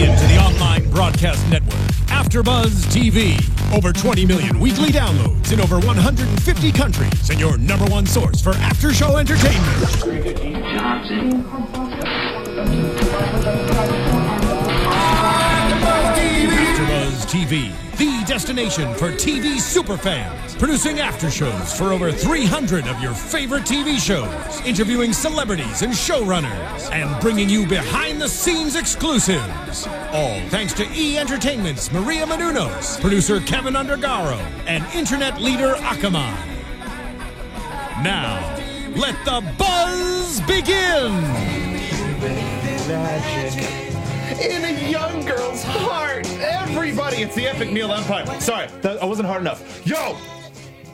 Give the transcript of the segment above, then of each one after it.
into the online broadcast network, AfterBuzz TV. Over 20 million weekly downloads in over 150 countries, and your number one source for after-show entertainment. AfterBuzz TV, the destination for TV superfans, producing aftershows for over 300 of your favorite TV shows, interviewing celebrities and showrunners, and bringing you behind-the-scenes exclusives. All thanks to E! Entertainment's Maria Menounos, producer Kevin Undergaro, and internet leader Akamai. Now, let the buzz begin! Magic in a young girl's heart. Everybody, it's the Epic Meal Empire. Sorry, I wasn't hard enough. Yo,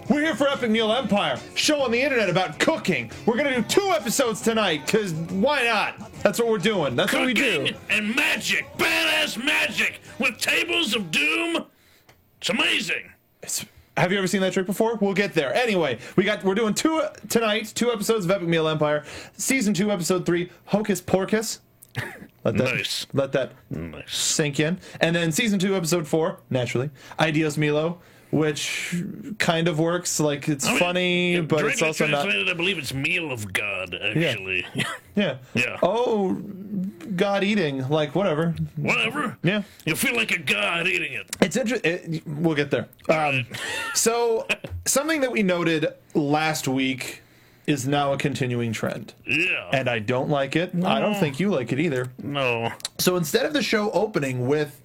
we're here for Epic Meal Empire, show on the internet about cooking. We're gonna do 2 episodes tonight, cause why not? That's what we're doing. That's what we do. Cooking and magic, badass magic with tables of doom. It's amazing. Have you ever seen that trick before? We'll get there. Anyway, we're doing 2 tonight, 2 episodes of Epic Meal Empire, season 2, episode 3, Hocus Porcus. Let that sink in. And then season 2, episode 4, naturally, Ideas Milo, which kind of works. Like, it's funny, but it's also not. I believe it's Meal of God, actually. Yeah. Oh, God eating, like whatever. Yeah. You feel like a god eating it. It's interesting. We'll get there. So something that we noted last week is now a continuing trend. Yeah. And I don't like it. No. I don't think you like it either. No. So instead of the show opening with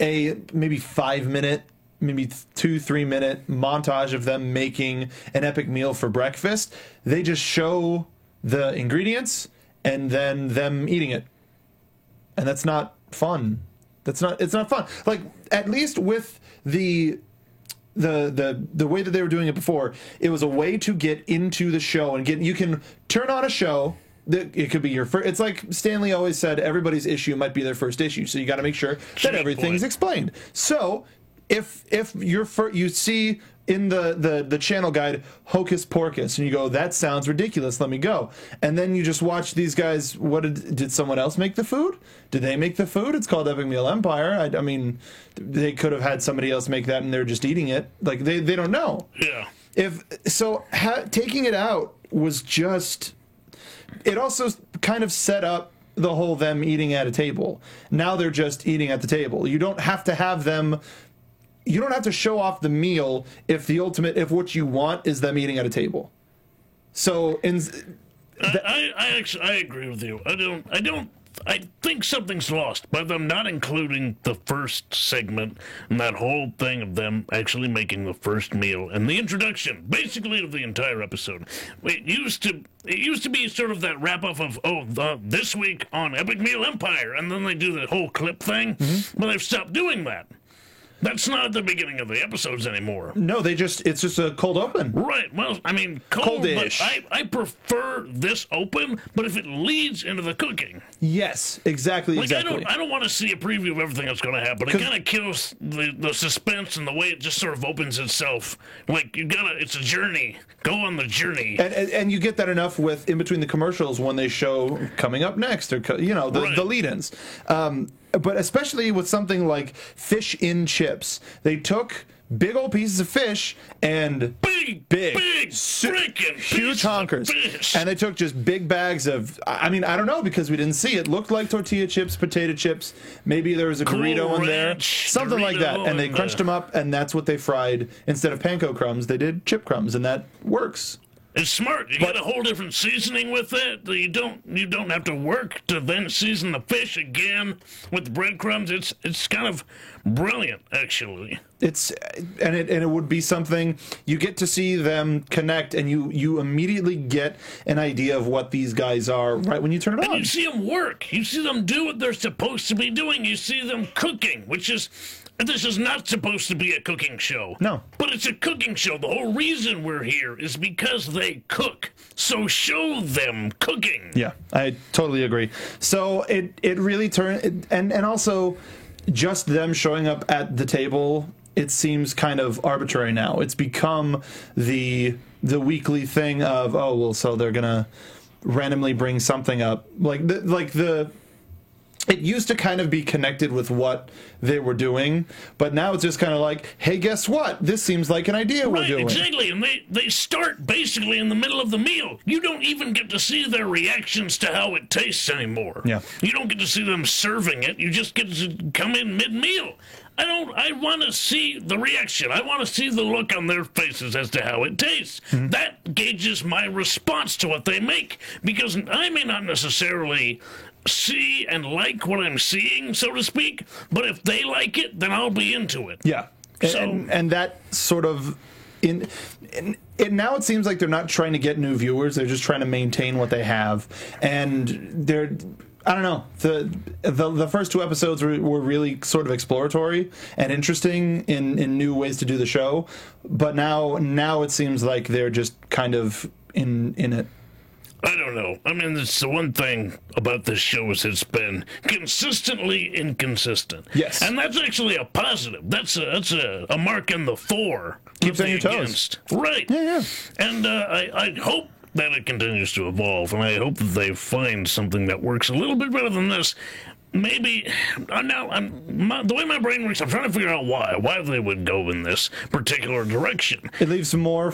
a maybe 5-minute, maybe 2-3 minute montage of them making an epic meal for breakfast, they just show the ingredients and then them eating it. And that's not fun. It's not fun. Like, at least with the way that they were doing it before, it was a way to get into the show and you can turn on a show. It could be your first. It's like Stanley always said, everybody's issue might be their first issue. So you got to make sure that everything's explained. So if you see in the channel guide Hocus Porcus and you go, that sounds ridiculous, let me go, and then you just watch these guys. Did someone else make the food? Did they make the food? It's called Epic Meal Empire. I mean, they could have had somebody else make that and they're just eating it. Like, they don't know. Yeah. Taking it out was just, it also kind of set up the whole them eating at a table. Now they're just eating at the table. You don't have to have them. You don't have to show off the meal if what you want is them eating at a table. So I agree with you. I think something's lost by them not including the first segment and that whole thing of them actually making the first meal and the introduction, basically, of the entire episode. It used to be sort of that wrap up of this week on Epic Meal Empire, and then they do the whole clip thing. Mm-hmm. But they've stopped doing that. That's not at the beginning of the episodes anymore. No, it's just a cold open. Right. Well, I mean, coldish. But I prefer this open, but if it leads into the cooking. Yes, exactly. I don't want to see a preview of everything that's going to happen. It kind of kills the suspense and the way it just sort of opens itself. Like, it's a journey. Go on the journey. And you get that enough with in between the commercials when they show coming up next, or the lead-ins. But especially with something like fish in chips, they took big old pieces of fish and big huge honkers, and they took just big bags of. I mean, I don't know, because we didn't see it. Looked like tortilla chips, potato chips. Maybe there was a burrito in there, something like that, and they crunched them up, and that's what they fried. Instead of panko crumbs, they did chip crumbs, and that works. It's smart. You got a whole different seasoning with it. You don't have to work to then season the fish again with the breadcrumbs. It's kind of brilliant, actually. It would be something you get to see them connect, and you immediately get an idea of what these guys are right when you turn it on. You see them work. You see them do what they're supposed to be doing. You see them cooking, which is. This is not supposed to be a cooking show. No. But it's a cooking show. The whole reason we're here is because they cook. So show them cooking. Yeah, I totally agree. So it really turned, and also just them showing up at the table, it seems kind of arbitrary now. It's become the weekly thing of, so they're going to randomly bring something up. Like the it used to kind of be connected with what they were doing, but now it's just kind of like, hey, guess what? This seems like an idea we're doing. Exactly, and they start basically in the middle of the meal. You don't even get to see their reactions to how it tastes anymore. Yeah. You don't get to see them serving it. You just get to come in mid-meal. I want to see the reaction. I want to see the look on their faces as to how it tastes. Mm-hmm. That gauges my response to what they make, because I may not necessarily see and like what I'm seeing, so to speak, but if they like it, then I'll be into it. Yeah. So, and that sort of now it seems like they're not trying to get new viewers, they're just trying to maintain what they have. And they're, I don't know, the first 2 episodes were really sort of exploratory and interesting in new ways to do the show, but now it seems like they're just kind of in it. I don't know. I mean, it's the one thing about this show is it's been consistently inconsistent. Yes. And that's actually a positive. That's a mark in the 4. Keeps on your toes. Against. Right. Yeah. And I hope that it continues to evolve, and I hope that they find something that works a little bit better than this. Maybe the way my brain works, I'm trying to figure out why they would go in this particular direction. It leaves more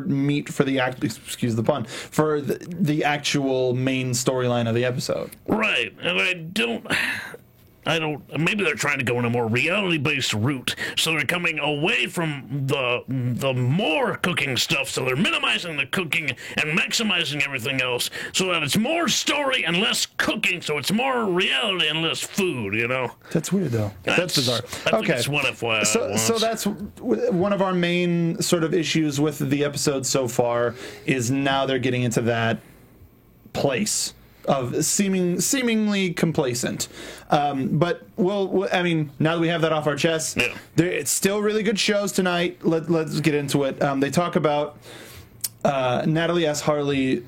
meat for the excuse the pun, for the actual main storyline of the episode. Right, and I don't. Maybe they're trying to go in a more reality-based route, so they're coming away from the more cooking stuff, so they're minimizing the cooking and maximizing everything else, so that it's more story and less cooking, so it's more reality and less food, you know? That's weird, though. That's bizarre. I think it's one FYI. So that's one of our main sort of issues with the episode so far, is now they're getting into that place of seemingly complacent, but I mean, now that we have that off our chest, yeah. It's still really good shows tonight. Let's get into it. They talk about Natalie asks Harley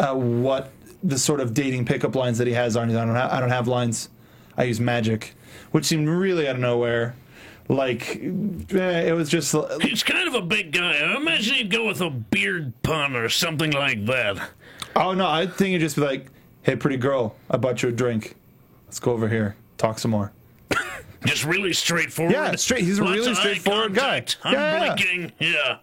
what the sort of dating pickup lines that he has are. I don't have lines. I use magic, which seemed really out of nowhere. Like, it was just. He's kind of a big guy. I imagine he'd go with a beard pun or something like that. Oh no, I think it'd just be like, hey, pretty girl, I bought you a drink. Let's go over here. Talk some more. Just really straightforward. Yeah, straight. He's a really straightforward guy. I'm blinking. Yeah.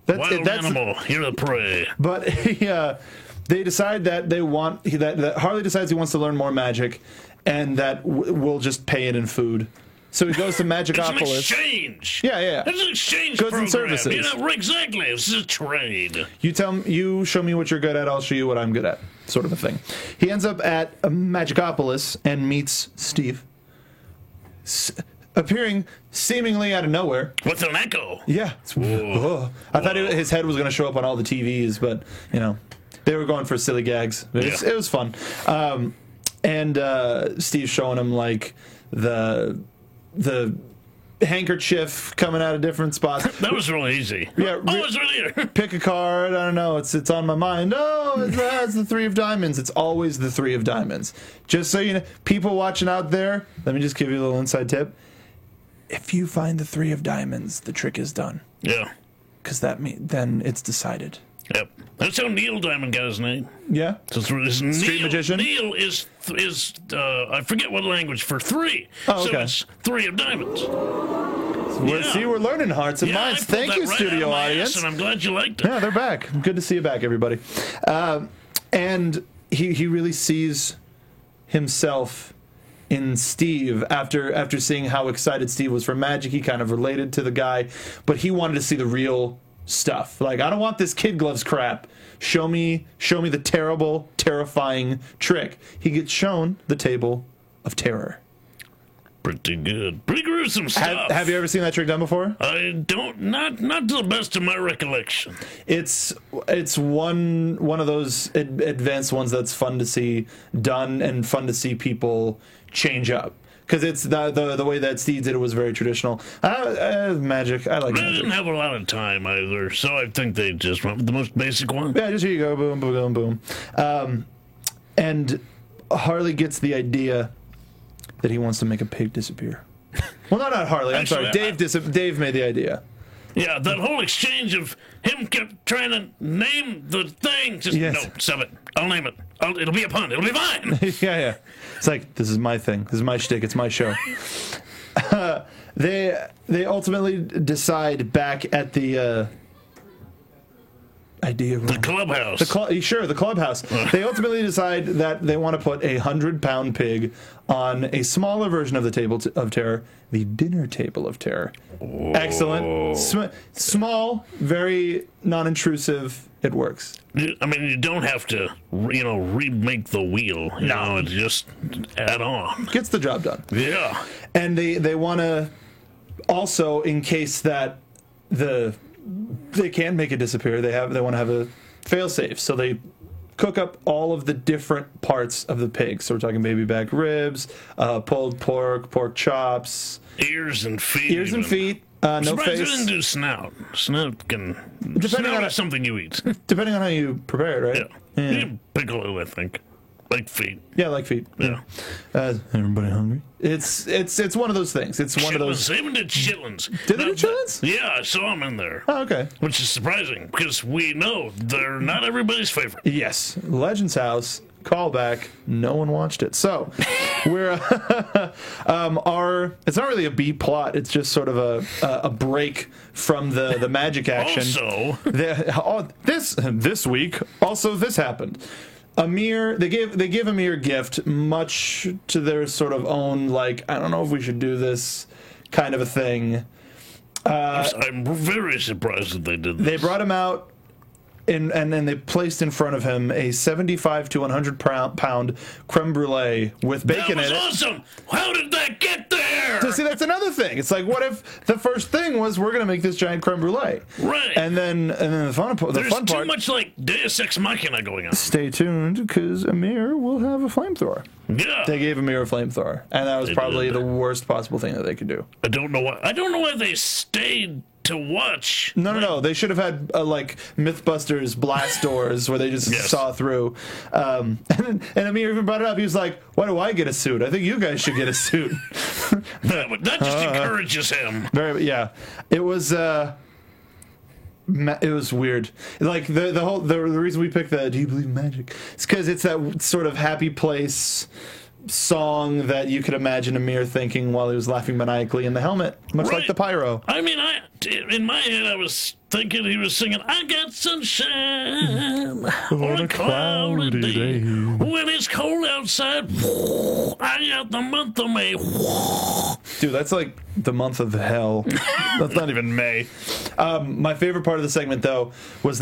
Wild animal. You're the prey. But they decide that that Harley decides he wants to learn more magic, and that we'll just pay it in food. So he goes to Magicopolis. It's an exchange. Yeah. It's an exchange Goods program. and services. You know, exactly. It's a trade. You show me what you're good at, I'll show you what I'm good at, sort of a thing. He ends up at Magicopolis and meets Steve, appearing seemingly out of nowhere. With an echo. Yeah. I thought his head was going to show up on all the TVs, but, they were going for silly gags. It was fun. And Steve's showing him, like, the handkerchief coming out of different spots. That was really easy. Yeah, it's right here. Pick a card. I don't know. It's on my mind. Oh, it's the 3 of diamonds. It's always the 3 of diamonds. Just so you know, people watching out there, let me just give you a little inside tip. If you find the 3 of diamonds, the trick is done. Yeah. Because then it's decided. Yep. That's how Neil Diamond got his name. Yeah. So Street magician. Neil is I forget what language for 3. Oh, okay. So it's 3 of diamonds. We're learning hearts and minds. Thank you, studio audience. And I'm glad you liked it. Yeah, they're back. Good to see you back, everybody. And he really sees himself in Steve after seeing how excited Steve was for magic. He kind of related to the guy, but he wanted to see the real stuff. Like, I don't want this kid gloves crap. Show me the terrible, terrifying trick. He gets shown the table of terror. Pretty good. Pretty gruesome stuff. Have you ever seen that trick done before? I don't. Not to the best of my recollection. It's one of those advanced ones that's fun to see done and fun to see people change up. Because it's the way that Steve did it was very traditional. Magic. I like magic. They didn't have a lot of time either, so I think they just went with the most basic one. Yeah, just here you go. Boom, boom, boom, boom. And Harley gets the idea that he wants to make a pig disappear. Well, not Harley. I'm sorry. Dave made the idea. Yeah, that whole exchange of him kept trying to name the thing. Just, yes. No, stop it. I'll name it. It'll be a pun. It'll be fine. Yeah. It's like, this is my thing. This is my shtick. It's my show. They ultimately decide back at the idea room. The clubhouse. The clubhouse. They ultimately decide that they want to put a 100-pound pig on a smaller version of the table of terror, the dinner table of terror. Whoa. Excellent. Small, very non-intrusive. It works. I mean, you don't have to, remake the wheel. You know, it's just add on. Gets the job done. Yeah. And they want to also, in case that they can make it disappear, they want to have a fail-safe. So they cook up all of the different parts of the pig. So we're talking baby back ribs, pulled pork chops, ears and feet. No surprised face. you didn't do snout. Snout is something you eat. Depending on how you prepare it, right? Yeah. You can pickle it, I think. Like feet. Yeah, like feet. Yeah. Everybody hungry? It's one of those things. It's one of those. They even did chitlins. Did they do chitlins? Yeah, I saw them in there. Oh, okay. Which is surprising because we know they're not everybody's favorite. Yes. Legends House. Callback. No one watched it. So we're it's not really a B plot. It's just sort of a break from the magic action. Also, this week, also this happened. Amir, they give Amir a gift, much to their sort of own, like, I don't know if we should do this kind of a thing. I'm very surprised that they did this. They brought him out, and they placed in front of him a 75 to 100 pound creme brulee with bacon in it. That was awesome! How did that get there? So see, that's another thing. It's like, what if the first thing was we're going to make this giant creme brulee? Right. And then the fun part. There's too much like Deus Ex Machina going on. Stay tuned, because Amir will have a flamethrower. Yeah. They gave Amir a flamethrower, and that was probably the worst possible thing that they could do. I don't know why they stayed to watch. No. They should have had like MythBusters blast doors where they just saw through. And Amir even brought it up. He was like, "Why do I get a suit? I think you guys should get a suit." that just encourages him. It was. It was weird. Like the reason we picked the "Do you believe in magic?" is because it's that sort of happy place song that you could imagine Amir thinking while he was laughing maniacally in the helmet, much like the pyro. I mean, in my head, I was thinking he was singing, "I got sunshine on a cloudy day. When it's cold outside, I got the month of May." Dude, that's like the month of hell. That's not even May. My favorite part of the segment, though, was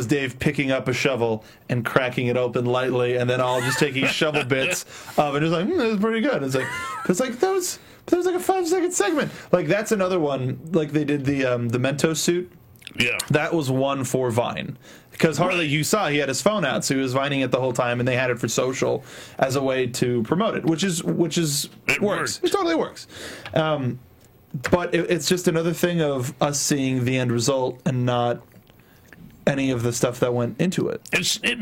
Dave picking up a shovel and cracking it open lightly, and then all just taking shovel bits of it. Just like, that was pretty good. It's like that was like a 5-second segment. Like, that's another one. Like, they did the Mentos suit. Yeah, that was one for Vine. Because Harley, you saw he had his phone out, so he was vining it the whole time, and they had it for social as a way to promote it, which it works. It totally works. But it's just another thing of us seeing the end result and not any of the stuff that went into it. It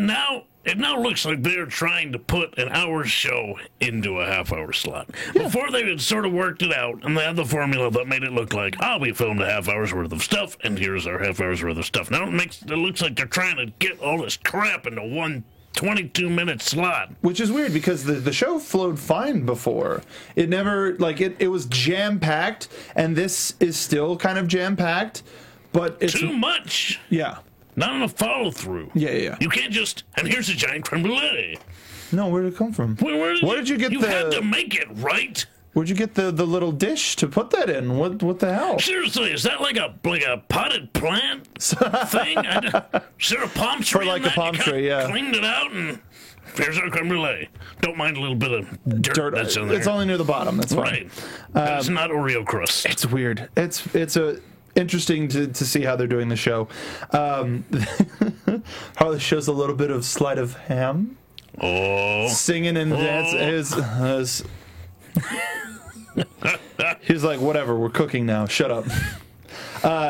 now looks like they're trying to put an hour show into a half-hour slot. Yeah. Before they had sort of worked it out, and they had the formula that made it look like, we filmed a half hour's worth of stuff, and here's our half hour's worth of stuff. Now it looks like they're trying to get all this crap into one 22-minute slot. Which is weird, because the show flowed fine before. It never, it was jam-packed, and this is still kind of jam-packed, but it's... Too much! Yeah. Not enough follow-through. Yeah. You can't just, and here's a giant creme brulee. No, where did it come from? Where did you get you had to make it, right? Where'd you get the little dish to put that in? What the hell? Seriously, is that like a potted plant thing? Is there a palm tree? For like a palm tree, yeah. Cleaned it out, and here's our creme brulee. Don't mind a little bit of dirt that's in there. It's only near the bottom. That's right. Fine. It's not Oreo crust. It's weird. It's interesting to see how they're doing the show. Harley shows a little bit of sleight of ham. Oh. Singing and dance. He's like, whatever, we're cooking now. Shut up.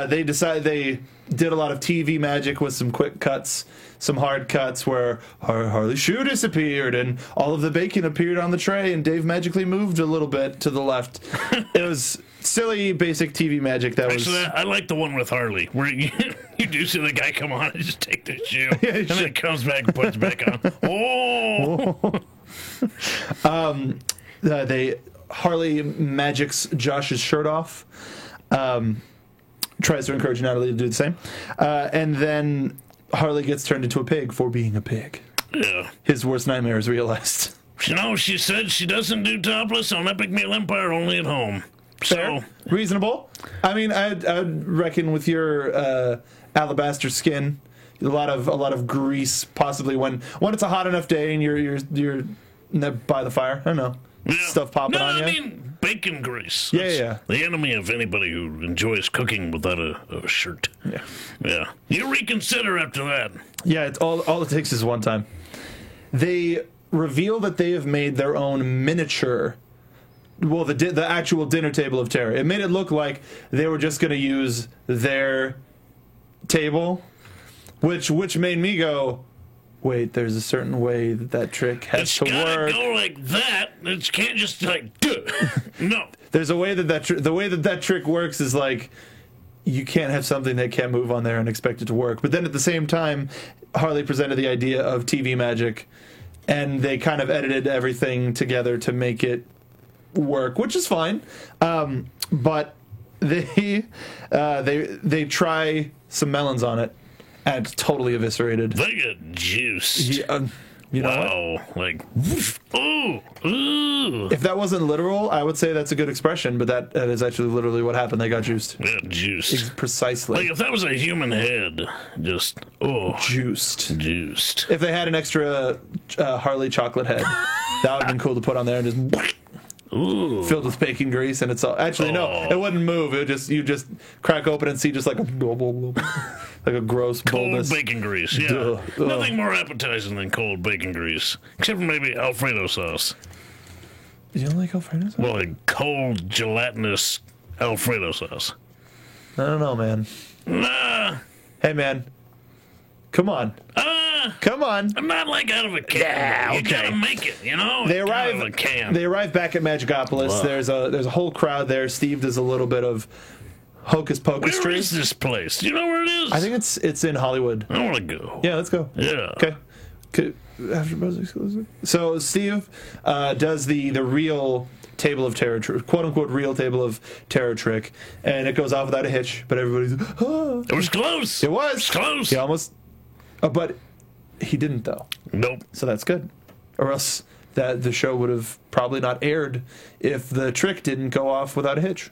They did a lot of TV magic with some quick cuts, some hard cuts where Harley's shoe disappeared and all of the bacon appeared on the tray and Dave magically moved a little bit to the left. It was silly, basic TV magic. Actually, I like the one with Harley, where you do see the guy come on and just take the shoe, and then he comes back and puts it back on. Oh! Harley magics Josh's shirt off. Tries to encourage Natalie to do the same. And then Harley gets turned into a pig for being a pig. Yeah. His worst nightmare is realized. You know, she said she doesn't do topless on Epic Meal Empire, only at home. Fair. So, Reasonable. I mean, I'd reckon with your alabaster skin, a lot of grease, possibly when it's a hot enough day and you're by the fire. I don't know. yeah. Stuff popping on you. I mean, bacon grease. Yeah, That's yeah. the enemy of anybody who enjoys cooking without a shirt. Yeah. Yeah. You reconsider after that. Yeah, it's all it takes is one time. They reveal that they have made their own miniature. Well, the actual dinner table of terror. It made it look like they were just going to use their table, which made me go, wait, there's a certain way that trick has It's to gotta work. go like that. It can't just like, duh. No. There's a way the way that trick works is like, you can't have something that can't move on there and expect it to work. But then at the same time, Harley presented the idea of TV magic, and they kind of edited everything together to make it work, which is fine. But they try some melons on it, and it's totally eviscerated. They get juiced. Yeah, you know what? Wow. Like, ooh, ooh. If that wasn't literal, I would say that's a good expression, but that is actually literally what happened. They got juiced. Yeah, juiced. Precisely. Like, if that was a human head, just, Juiced. juiced. If they had an extra Harley chocolate head, that would have been cool to put on there and just Ooh. filled with bacon grease, and it's all actually no, Oh. it wouldn't move. It would just you just crack open and see just like a gross Cold bulbous. bacon grease, yeah. Ugh. Nothing more appetizing than cold bacon grease. Except for maybe Alfredo sauce. You don't like Alfredo sauce? Well, like cold, gelatinous Alfredo sauce. I don't know, man. Nah. Hey, man, come on, come on. I'm not like out of a can. Yeah, You okay. gotta make it, you know? They Out of a arrive. can. They arrive back at Magicopolis. Ugh. There's a whole crowd there. Steve does a little bit of hocus pocus. Where is this place? Do you know where it is? I think it's in Hollywood. I want to go. Yeah, let's go. Yeah. Okay. AfterBuzz exclusive. So Steve does the real table of terror, quote unquote real table of terror trick, and it goes off without a hitch. But everybody's It was close. It was It was close. He almost, but he didn't though. Nope. So that's good. Or else that the show would have probably not aired if the trick didn't go off without a hitch.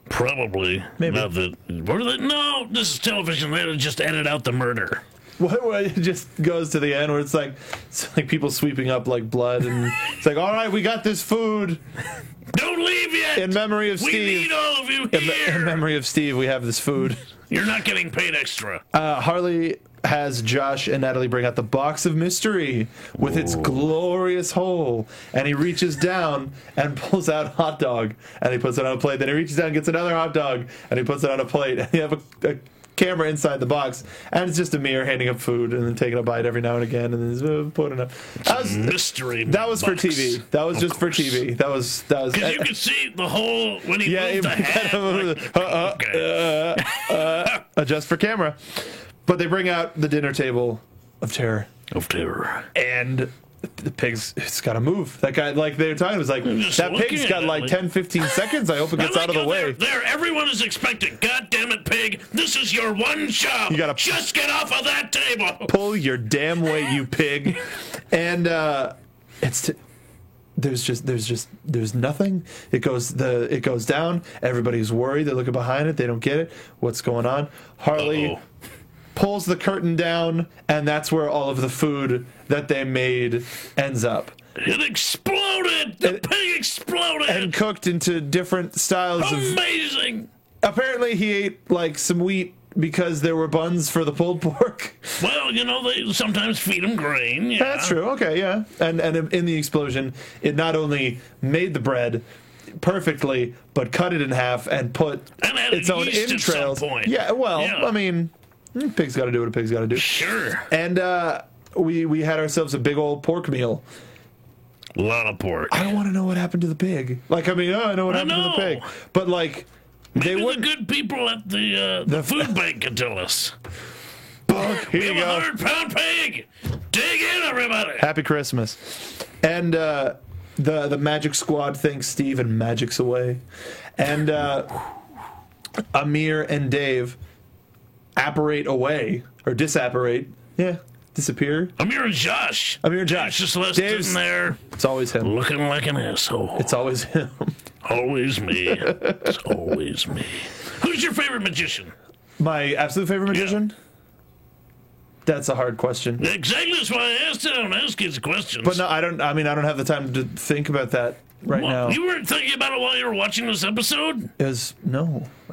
Probably. Maybe. Not that. No, this is television. They would just edit out the murder. What it just goes to the end where it's like people sweeping up like blood, and it's like, all right, we got this food Don't leave yet. in memory of we Steve. need all of you In here. memory of Steve, we have this food. You're not getting paid extra. Harley has Josh and Natalie bring out the box of mystery with its glorious hole, and he reaches down and pulls out a hot dog, and he puts it on a plate. Then he reaches down and gets another hot dog, and he puts it on a plate. And you have a camera inside the box, and it's just a mirror handing up food and then taking a bite every now and again, and then putting up. Mystery. That was for box. TV. That was just for TV. That was. Because you could see the whole when he Yeah, moved the hat. Okay. Just for camera. But they bring out the dinner table of terror, Of terror. and the pig's it's got to move. That guy, like they were talking, was like just that looking pig's at got it, like like- 10, 15 seconds. I hope it gets I out of like the how way. There, everyone is expecting. God damn it, pig! This is your one job. You gotta- just get off of that table. Pull your damn weight, you pig. And there's nothing. It goes down. Everybody's worried. They're looking behind it. They don't get it. What's going on? Harley Uh-oh. pulls the curtain down, and that's where all of the food that they made ends up, It exploded. The pig exploded. and cooked into different styles of. Amazing. Apparently, he ate like some wheat because there were buns for the pulled pork. Well, you know they sometimes feed him grain. Yeah. That's true. Okay, yeah. And in the explosion, it not only made the bread perfectly, but cut it in half and put And added its own yeast at some entrails. point. Yeah. Well, Yeah. I mean, pig's got to do what a pig's got to do. Sure. And we had ourselves a big old pork meal. A lot of pork. I don't want to know what happened to the pig. Like, I mean, I know what happened to the know. pig, but like, Maybe they the wouldn't. good people at the food bank can tell us. Here We you have go. a 100-pound pig. Dig in, everybody. Happy Christmas. And the Magic Squad thinks Steve and magics away. And Amir and Dave apparate away, or disapparate. Yeah, disappear. Amir and Josh. Josh. Just left Dave's- in there It's always him. looking like an asshole. It's always him. Always me. It's always me. Who's your favorite magician? My absolute favorite magician? That's a hard question. Exactly. That's why I asked it. I don't ask kids questions. But no, I don't have the time to think about that right now. You weren't thinking about it while you were watching this episode? I was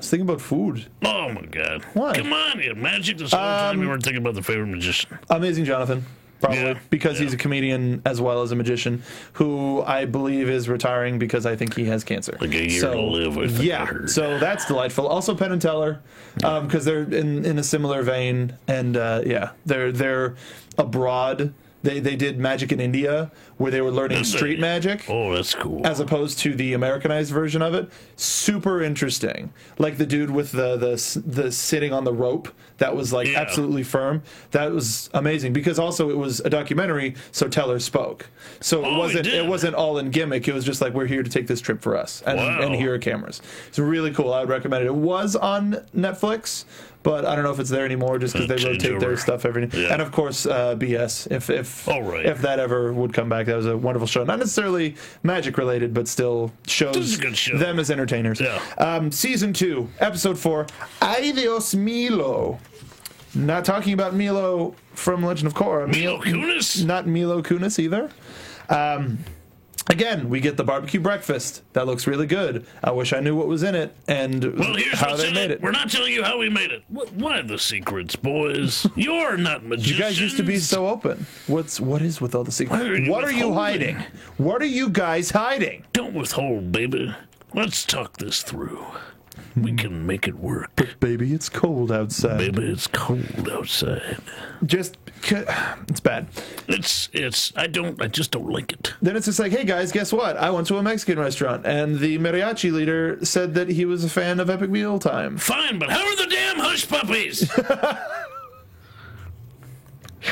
thinking about food. Oh, my God. What? Come on, you had magic this whole time. You weren't thinking about the favorite magician. Amazing Jonathan, probably, Yeah, because he's a comedian as well as a magician, who I believe is retiring because I think he has cancer. Like a year to live, I think I Yeah, heard. so that's delightful. Also Penn and Teller, because they're in a similar vein, and they're abroad. They did magic in India, where they were learning Did they? street magic. Oh, that's cool. As opposed to the Americanized version of it. Super interesting. Like the dude with the sitting on the rope that was like Yeah. absolutely firm. That was amazing, because also it was a documentary, so Teller spoke. So Oh, he did. it wasn't all in gimmick. It was just like, we're here to take this trip for us, and Wow. here are cameras. It's really cool. I would recommend it. It was on Netflix, but I don't know if it's there anymore, just because they Change rotate their over. stuff every. Yeah. And of course, BS. If Oh, right. if that ever would come back, that was a wonderful show. Not necessarily magic related, but still This shows is a good show. them as entertainers. Yeah. Season 2, episode 4, Ay Dios Milo. Not talking about Milo from Legend of Korra. Milo Kunis? Not Milo Kunis either. Again, we get the barbecue breakfast. That looks really good. I wish I knew what was in it and Well, here's how what's they in made it. it. We're not telling you how we made it. What are the secrets, boys? You're not magicians. You guys used to be so open. What is with all the secrets? Why are you What are you withholding? hiding? What are you guys hiding? Don't withhold, baby. Let's talk this through. We can make it work. Baby, it's cold outside. Baby, it's cold outside. It's bad. I just don't like it. Then it's just like, hey guys, guess what? I went to a Mexican restaurant, and the mariachi leader said that he was a fan of Epic Meal Time. Fine, but how are the damn hush puppies?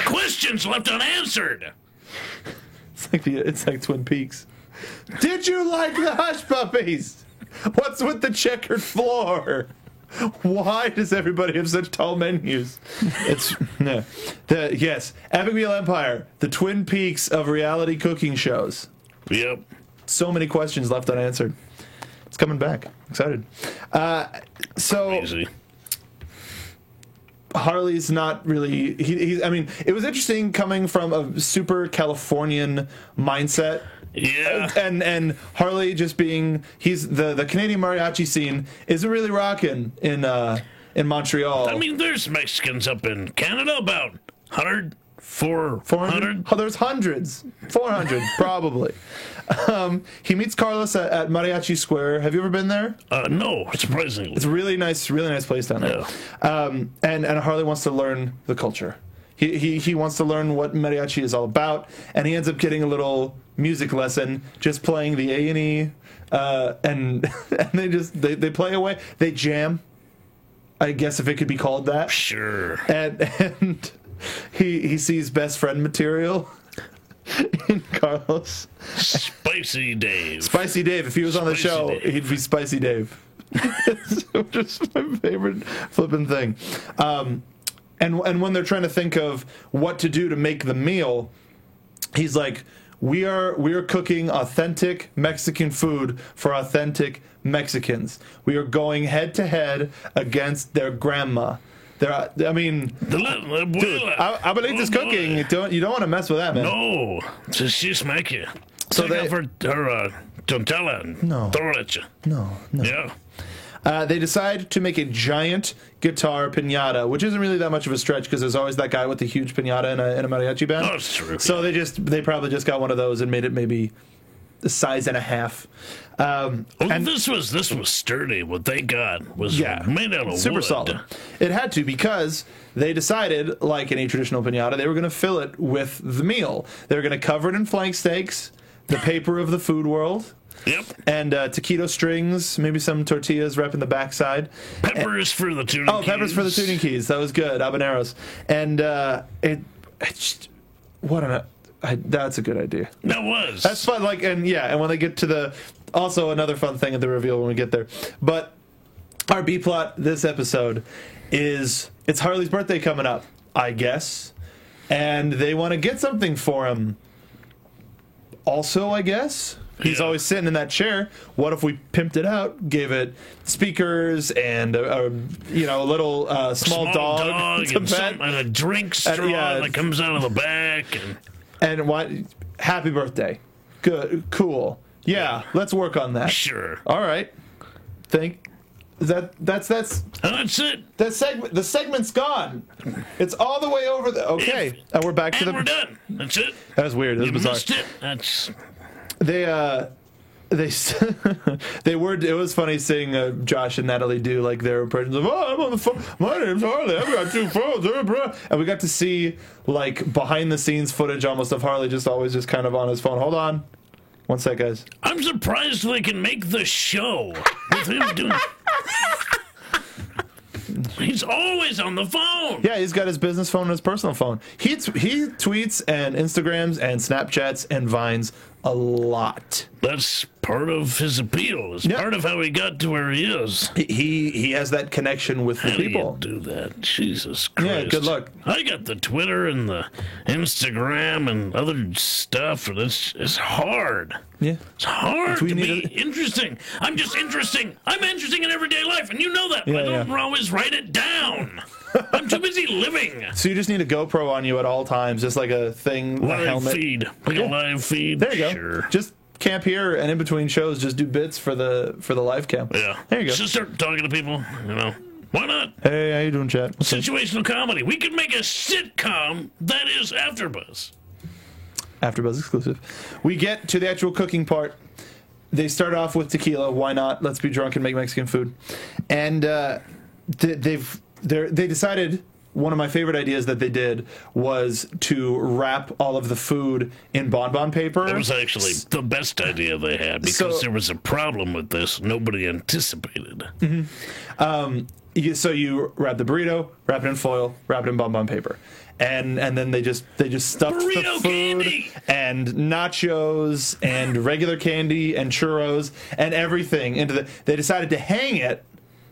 Questions left unanswered. It's like Twin Peaks. Did you like the Hush Puppies? What's with the checkered floor? Why does everybody have such tall menus? It's yes, Epic Meal Empire, the Twin Peaks of reality cooking shows. Yep. So many questions left unanswered. It's coming back. Excited. So Easy. Harley's not really. I mean, it was interesting coming from a super Californian mindset. Yeah. And Harley just being the Canadian mariachi scene isn't really rocking in Montreal. I mean, there's Mexicans up in Canada, about 100, 400. 400? Oh, there's hundreds. 400 probably. He meets Carlos at Mariachi Square. Have you ever been there? No, surprisingly. It's a really nice place down there. And Harley wants to learn the culture. He wants to learn what mariachi is all about, and he ends up getting a little music lesson, just playing the A&E, and they play away. They jam, I guess, if it could be called that. Sure. And he sees best friend material in Carlos. Spicy Dave. Spicy Dave. If he was on the Spicy show, Dave. he'd be Spicy Dave. It's just my favorite flipping thing. And when they're trying to think of what to do to make the meal, he's like, we are cooking authentic Mexican food for authentic Mexicans. We are going head to head against their grandma. I mean, dude, Abuelita's cooking. You don't want to mess with that, man. No, she smack you. So Take off her tontella and throw it at you. No. Yeah. They decide to make a giant guitar piñata, which isn't really that much of a stretch because there's always that guy with the huge piñata in a mariachi band. Oh, that's true. So they probably just got one of those and made it maybe a size and a half. And this was sturdy. What they got was made out of super wood. solid. It had to, because they decided, like any traditional piñata, they were going to fill it with the meal. They were going to cover it in flank steaks, the paper of the food world. Yep. And taquito strings, maybe some tortillas wrapping the backside. Peppers for the tuning keys. Peppers for the tuning keys. That was good. Habaneros. And that's a good idea. That was. That's fun. Like, and when they get to also another fun thing at the reveal when we get there. But our B plot this episode is it's Harley's birthday coming up, I guess, and they want to get something for him. Also, I guess he's always sitting in that chair. What if we pimped it out, gave it speakers and a little small dog to pet, and a drink straw that comes out of the back, and what? Happy birthday, good, cool, yeah. Let's work on that. Sure. All right. That's it. The segment's gone. It's all the way over the. Okay, and we're back to the. We're done. That's it. That was weird. That was bizarre. Missed it. That's. They were. It was funny seeing Josh and Natalie do like their impressions of, "Oh, I'm on the phone. My name's Harley. I've got 2 phones." And we got to see like behind the scenes footage almost of Harley just kind of on his phone. Hold on, one sec, guys. I'm surprised they can make the show with him doing. He's always on the phone. Yeah, he's got his business phone and his personal phone. He tweets and Instagrams and Snapchats and Vines a lot. That's part of his appeal. It's part of how he got to where he is. He has that connection with the people. How do you do that? Jesus Christ. Yeah, good luck. I got the Twitter and the Instagram and other stuff, and it's hard. Yeah. It's hard to be interesting. I'm just interesting. I'm interesting in everyday life, and you know that. Yeah, I don't always write it down. I'm too busy living. So you just need a GoPro on you at all times, just like a thing, live a helmet. Feed. Like a live feed. There you go. Sure. Just camp here, and in between shows, just do bits for the live cam. Yeah. There you go. Just start talking to people, Why not? Hey, how you doing, chat? Situational comedy. We could make a sitcom that is AfterBuzz. AfterBuzz exclusive. We get to the actual cooking part. They start off with tequila. Why not? Let's be drunk and make Mexican food. And they decided. One of my favorite ideas that they did was to wrap all of the food in bonbon paper. That was actually the best idea they had because there was a problem with this nobody anticipated. Mm-hmm. So you wrap the burrito, wrap it in foil, wrap it in bonbon paper. And then they just stuffed burrito the food candy. And nachos and regular candy and churros and everything into they decided to hang it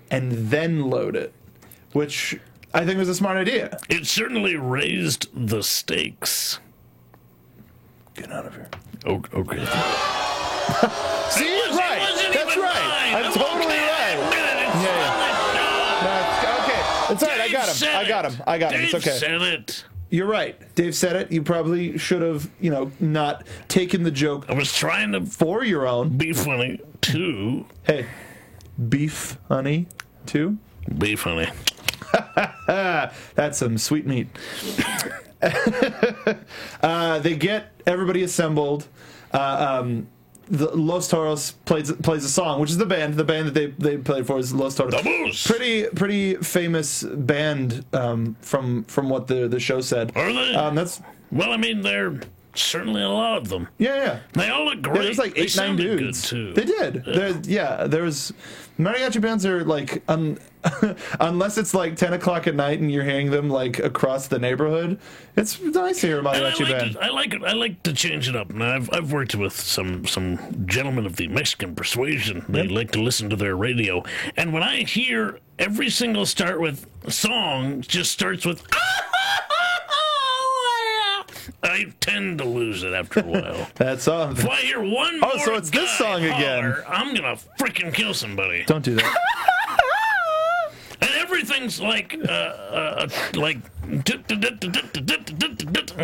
and then load it, which I think was a smart idea. It certainly raised the stakes. Get out of here. Oh, okay. See, right. That's right. I'm totally right. Yeah. Okay. It's all right. I got him. It's okay. Dave said it. You're right. Dave said it. You probably should have, not taken the joke. I was trying to for your own. Be funny too. Hey, beef honey too. Be funny. That's some sweet meat. They get everybody assembled. The Los Toros plays a song, which is the band that they played for is Los Toros. Pretty famous band from what the show said. Are they? Well, I mean, they're certainly a lot of them. Yeah. They all look great. Yeah, there's like 8-9 dudes. Good too. They did. There was mariachi bands are like unless it's like 10 o'clock at night and you're hearing them like across the neighborhood. It's nice to hear a mariachi band. I like it. I like to change it up. And I've worked with some gentlemen of the Mexican persuasion. They like to listen to their radio, and when I hear every single start with song just starts with. I tend to lose it after a while. That's all. If I hear one more so it's this song again. I'm gonna freaking kill somebody. Don't do that. And everything's like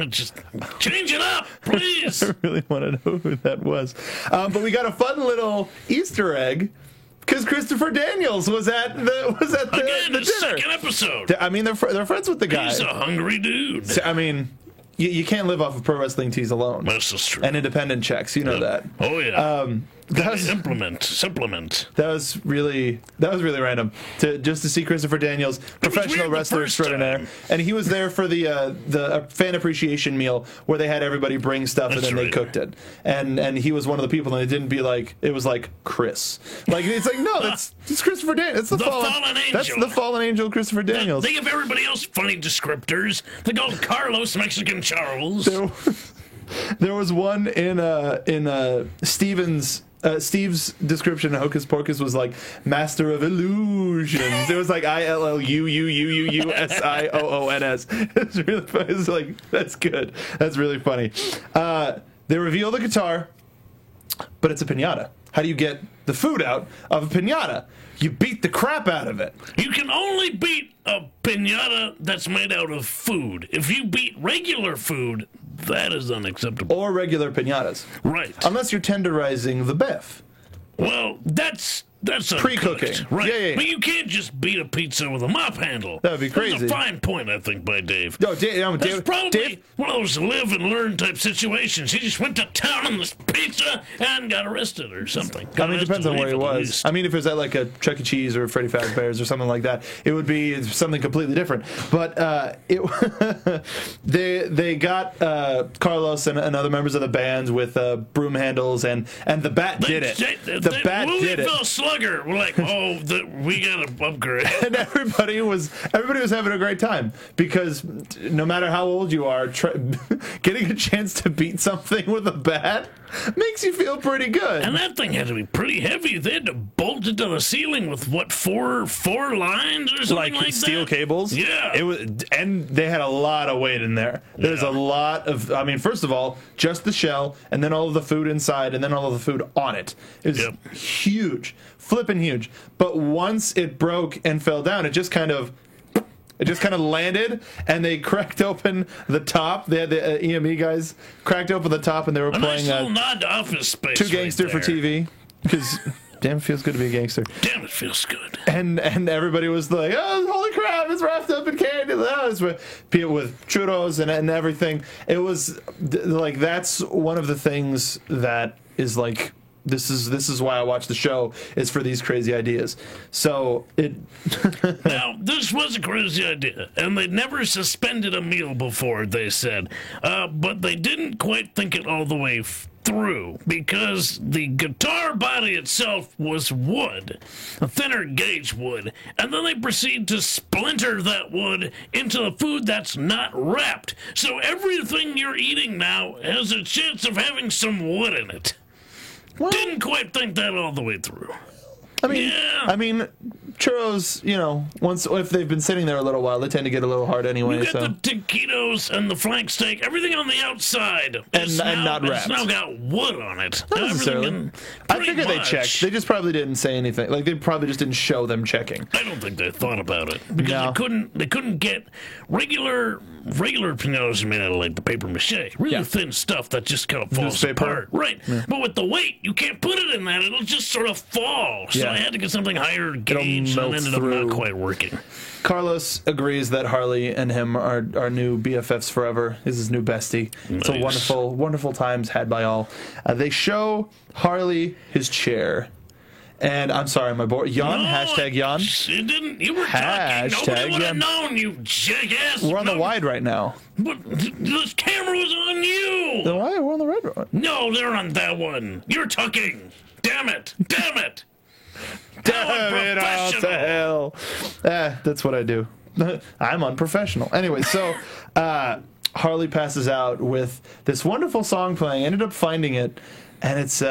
just change it up, please. I really want to know who that was. But we got a fun little Easter egg. Because Christopher Daniels was at the dinner. Second episode. I mean, they're friends with the guy. He's a hungry dude. So, I mean, you can't live off of pro wrestling tees alone. That's just true. And independent checks, you know that. Oh yeah. Supplement. That was really random to see Christopher Daniels, professional wrestler extraordinaire, and he was there for the fan appreciation meal where they had everybody bring stuff and then they cooked it, and he was one of the people, and it didn't be like it was like Chris, like it's like no, it's Christopher Daniels, it's the fallen angel, that's the fallen angel Christopher Daniels. They give everybody else funny descriptors. They called Carlos Mexican Charles. There was one in Steve's description of Hocus Pocus was like Master of Illusions. It was like ILLUUUUSIOONS. It's really funny. It's like, that's good. That's really funny. They reveal the guitar, but it's a piñata. How do you get the food out of a piñata? You beat the crap out of it. You can only beat a piñata that's made out of food. If you beat regular food, that is unacceptable. Or regular piñatas. Right. Unless you're tenderizing the beef. Well, that's pre-cooking, right? Yeah. But you can't just beat a pizza with a mop handle. That would be crazy. That's a fine point, I think, by Dave. No, That's probably one of those live and learn type situations. He just went to town on this pizza and got arrested or something. I mean, it depends on where he was. I mean, if it was at like a Chuck E. Cheese or Freddy Fazbear's or something like that, it would be something completely different. But they got Carlos and other members of the band with broom handles, and the Bat did it. The Bat did it. Slugger, we're like, we got to upgrade. And everybody was having a great time because no matter how old you are, getting a chance to beat something with a bat makes you feel pretty good. And that thing had to be pretty heavy. They had to bolt it to the ceiling with four lines or something like steel that? cables. Yeah, it was, and they had a lot of weight in there. There's a lot of. I mean, first of all, just the shell, and then all of the food inside, and then all of the food on it. It was huge, flipping huge. But once it broke and fell down, it just kind of landed, and they cracked open the top. They had the EME guys cracked open the top, and they were playing nice nod to Office Space. Two Gangster for TV, because damn, it feels good to be a gangster. Damn, it feels good. And everybody was like, oh, holy crap, it's wrapped up in candy. Oh, it's with churros and everything. It was like, that's one of the things that is like, this is why I watch the show, is for these crazy ideas. So it now, this was a crazy idea, and they'd never suspended a meal before, they said, but they didn't quite think it all the way through, because the guitar body itself was wood, a thinner gauge wood, and then they proceed to splinter that wood into the food that's not wrapped. So everything you're eating now has a chance of having some wood in it. Well, didn't quite think that all the way through. I mean, churros, once if they've been sitting there a little while, they tend to get a little hard anyway. You got the taquitos and the flank steak, everything on the outside, and not wrapped. It's now got wood on it. Not necessarily. I figured they checked. They just probably didn't say anything. Like, they probably just didn't show them checking. I don't think they thought about it because they couldn't get regular piñatas made out of like the paper mache, really thin stuff that just kind of falls apart. Right, but with the weight, you can't put it in that; it'll just sort of fall. So I had to get something higher gauge, and ended up not quite working. Carlos agrees that Harley and him are new BFFs forever. He's his new bestie. Nice. It's a wonderful, wonderful times had by all. They show Harley his chair. And I'm sorry, my boy. Yawn? Hashtag yawn? It didn't. You were talking. Nobody would have known, you jackass. We're on the wide right now. But this camera was on you. The wide? We're on the red one. No, they're on that one. You're talking. Damn it. Damn it. Damn it all to hell. That's what I do. I'm unprofessional. Anyway, so Harley passes out with this wonderful song playing. Ended up finding it, and it's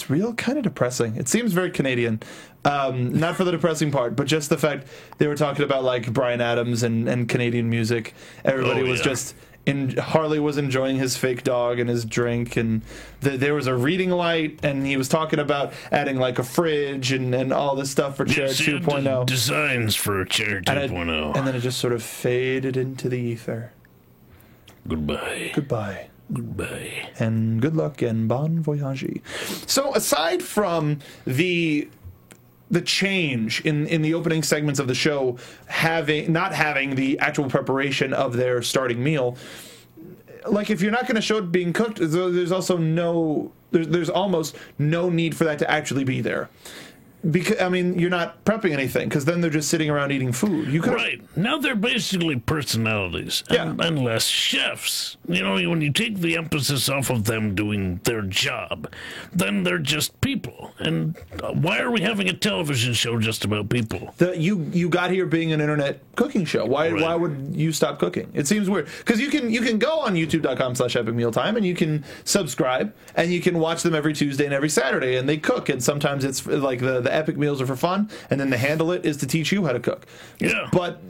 real kind of depressing. It seems very Canadian. Not for the depressing part, but just the fact they were talking about like Bryan Adams and Canadian music. Everybody was just... Harley was enjoying his fake dog and his drink, and there was a reading light, and he was talking about adding like a fridge and all this stuff for Chair 2.0. Designs for Chair 2.0. And then it just sort of faded into the ether. Goodbye. Goodbye. Goodbye. And good luck and bon voyage. So aside from the change in the opening segments of the show, not having the actual preparation of their starting meal, like if you're not going to show it being cooked, there's also no There's almost no need for that to actually be there. Because, I mean, you're not prepping anything, because then they're just sitting around eating food. You could Right. Now they're basically personalities and less chefs. You know, when you take the emphasis off of them doing their job, then they're just people. And why are we having a television show just about people? You got here being an internet cooking show. Why would you stop cooking? It seems weird. Because you can go on youtube.com/epicmealtime and you can subscribe and you can watch them every Tuesday and every Saturday, and they cook, and sometimes it's like the epic meals are for fun, and then the Handle It is to teach you how to cook. Yeah. But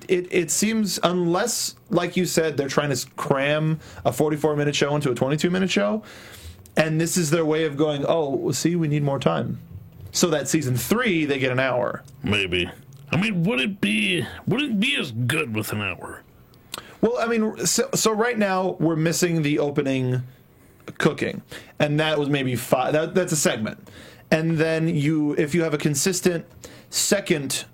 it seems, unless, like you said, they're trying to cram a 44-minute show into a 22-minute show, and this is their way of going, oh, see, we need more time. So that season 3, they get an hour. Maybe. I mean, would it be as good with an hour? Well, I mean, so right now we're missing the opening cooking, and that was maybe 5. That's a segment. And then if you have a consistent second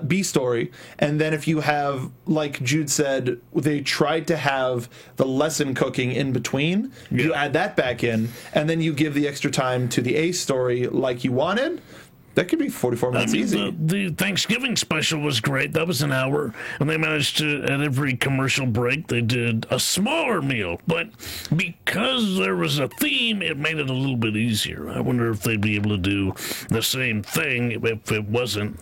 B story, and then if you have, like Jude said, they tried to have the lesson cooking in between, you add that back in, and then you give the extra time to the A story like you wanted. That could be 44 minutes easy. The Thanksgiving special was great. That was an hour. And they managed to, at every commercial break, they did a smaller meal. But because there was a theme, it made it a little bit easier. I wonder if they'd be able to do the same thing if it wasn't,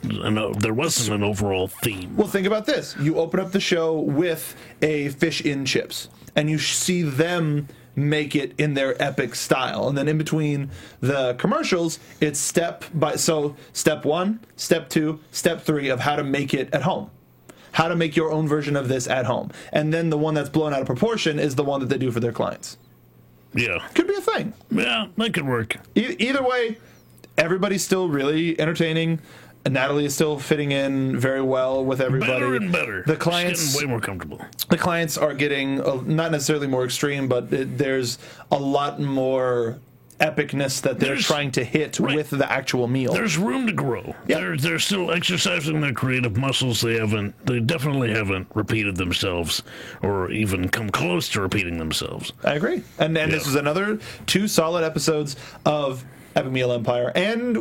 there wasn't an overall theme. Well, think about this. You open up the show with a fish in chips, and you see them make it in their epic style, and then in between the commercials, it's step 1, step 2, step 3 of how to make it at home, how to make your own version of this at home, and then the one that's blown out of proportion is the one that they do for their clients. Yeah, could be a thing. Yeah, that could work. Either way, everybody's still really entertaining. Natalie is still fitting in very well with everybody. Better and better. The clients She's getting way more comfortable. The clients are getting not necessarily more extreme, but there's a lot more epicness that they're trying to hit with the actual meal. There's room to grow. Yep. They're still exercising their creative muscles. They definitely haven't repeated themselves or even come close to repeating themselves. I agree. And this is another 2 solid episodes of Epic Meal Empire, and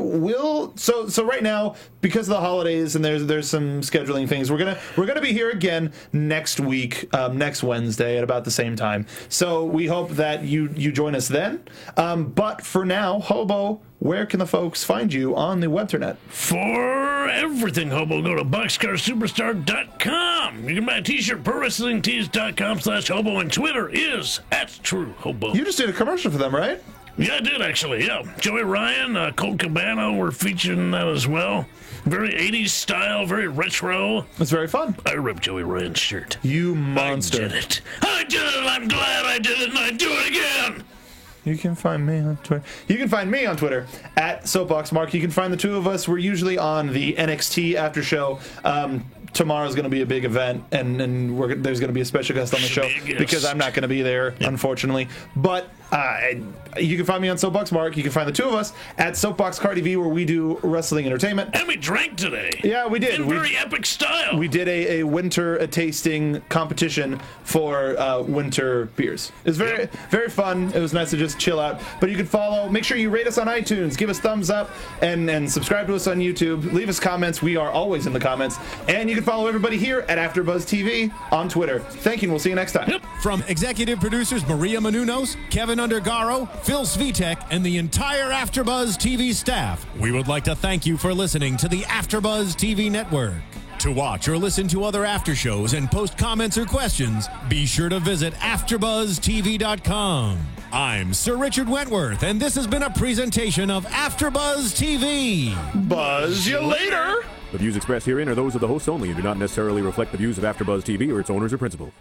so right now, because of the holidays and there's some scheduling things, we're gonna be here again next week, next Wednesday at about the same time. So we hope that you join us then. But for now, Hobo, where can the folks find you on the webternet? For everything, Hobo, go to boxcarsuperstar.com. You can buy a t-shirt, prowrestlingtees.com/hobo, and Twitter is @TrueHobo. You just did a commercial for them, right? Yeah, I did, actually, yeah. Joey Ryan, Colt Cabana were featured in that as well. Very 80s style, very retro. It's very fun. I ripped Joey Ryan's shirt. You monster. I did it. I'm glad I did it, and I'd do it again. You can find me on Twitter. You can find me on Twitter @SoapboxMark. You can find the two of us. We're usually on the NXT after show. Tomorrow's going to be a big event, and there's going to be a special guest on the show because I'm not going to be there, unfortunately. But you can find me on Soapbox Mark. You can find the two of us at Soapbox CarTV, where we do wrestling entertainment. And we drank today. Yeah, we did. In very epic style. We did a winter tasting competition for winter beers. It was very fun. It was nice to just chill out. But you can follow. Make sure you rate us on iTunes. Give us thumbs up and subscribe to us on YouTube. Leave us comments. We are always in the comments. And you can follow everybody here at AfterBuzz TV on Twitter. Thank you, and we'll see you next time. Yep. From executive producers Maria Menounos, Kevin Undergaro, Phil Svitek, and the entire AfterBuzz TV staff, we would like to thank you for listening to the AfterBuzz TV network. To watch or listen to other after shows and post comments or questions, be sure to visit AfterBuzzTV.com. I'm Sir Richard Wentworth, and this has been a presentation of AfterBuzz TV. Buzz you later! The views expressed herein are those of the hosts only and do not necessarily reflect the views of AfterBuzz TV or its owners or principals.